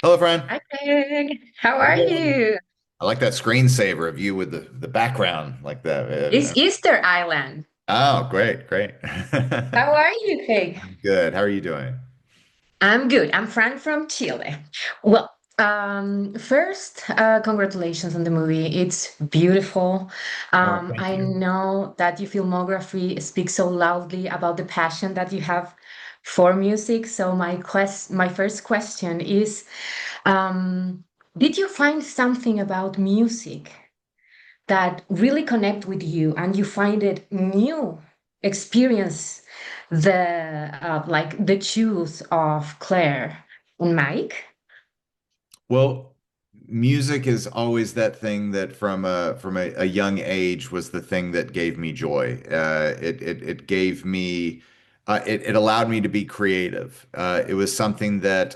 Hello, friend. Hi, Craig. How How's it are going? you? I like that screensaver of you with the background like that. It's Easter Island. Oh, great, great. How are you, Craig? I'm good. How are you doing? I'm good. I'm Fran from Chile. Well, first, congratulations on the movie. It's beautiful. Oh, thank I you. know that your filmography speaks so loudly about the passion that you have for music. So my first question is, um, did you find something about music that really connect with you and you find it new experience the choose of Claire and Mike? Well, music is always that thing that from a young age was the thing that gave me joy. It gave me it allowed me to be creative. It was something that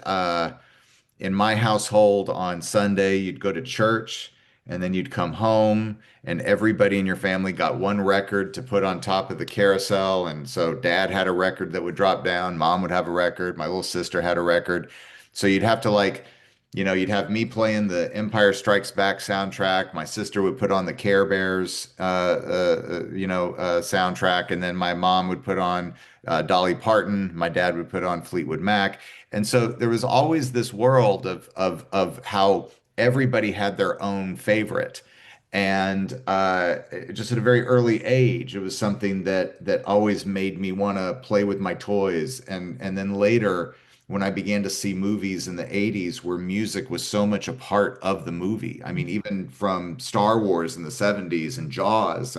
in my household on Sunday, you'd go to church and then you'd come home, and everybody in your family got one record to put on top of the carousel. And so dad had a record that would drop down, mom would have a record, my little sister had a record. So you'd have to you'd have me playing the Empire Strikes Back soundtrack. My sister would put on the Care Bears, soundtrack, and then my mom would put on Dolly Parton. My dad would put on Fleetwood Mac. And so there was always this world of how everybody had their own favorite. And just at a very early age, it was something that always made me want to play with my toys. And then later, when I began to see movies in the 80s where music was so much a part of the movie. I mean, even from Star Wars in the 70s and Jaws,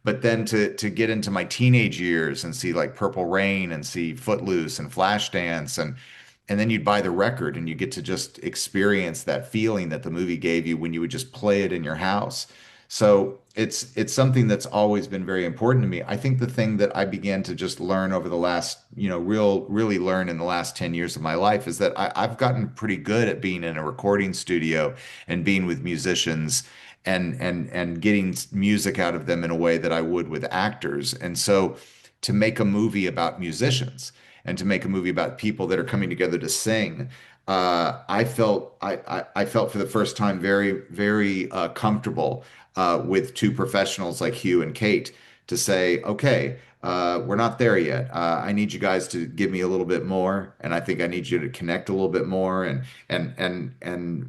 but then to get into my teenage years and see like Purple Rain and see Footloose and Flashdance and then you'd buy the record and you get to just experience that feeling that the movie gave you when you would just play it in your house. So it's something that's always been very important to me. I think the thing that I began to just learn over the last, really learn in the last 10 years of my life is that I've gotten pretty good at being in a recording studio and being with musicians and getting music out of them in a way that I would with actors. And so to make a movie about musicians and to make a movie about people that are coming together to sing, I felt for the first time very comfortable with two professionals like Hugh and Kate to say, okay, we're not there yet. I need you guys to give me a little bit more, and I think I need you to connect a little bit more. And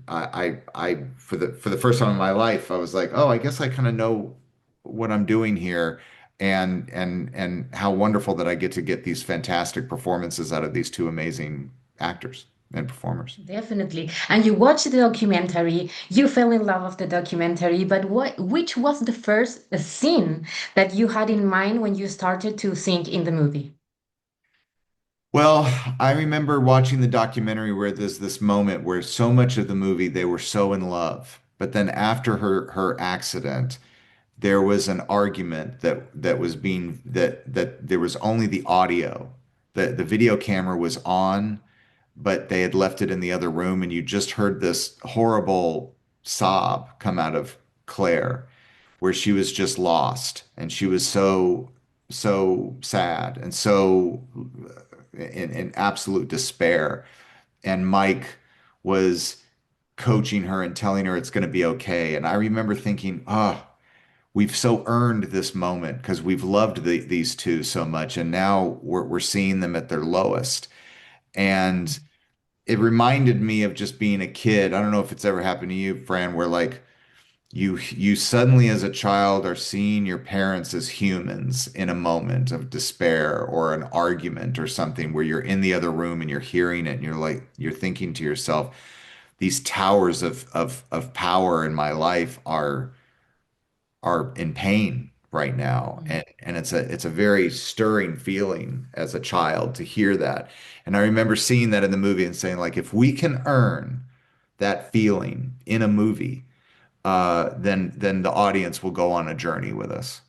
I for the first time in my life, I was like, oh, I guess I kind of know what I'm doing here, and how wonderful that I get to get these fantastic performances out of these two amazing actors and performers. Definitely. And you watched the documentary, you fell in love with the documentary, but which was the first scene that you had in mind when you started to sing in the movie? Well, I remember watching the documentary where there's this moment where so much of the movie they were so in love, but then after her accident, there was an argument that was being that there was only the audio. The video camera was on, but they had left it in the other room, and you just heard this horrible sob come out of Claire, where she was just lost, and she was so sad and so in absolute despair. And Mike was coaching her and telling her it's going to be okay. And I remember thinking, oh, we've so earned this moment because we've loved these two so much, and now we're seeing them at their lowest. And it reminded me of just being a kid. I don't know if it's ever happened to you, Fran, where like you suddenly as a child are seeing your parents as humans in a moment of despair or an argument or something where you're in the other room and you're hearing it and you're thinking to yourself, these towers of power in my life are in pain right now. And it's a very stirring feeling as a child to hear that. And I remember seeing that in the movie and saying, like, if we can earn that feeling in a movie, then the audience will go on a journey with us.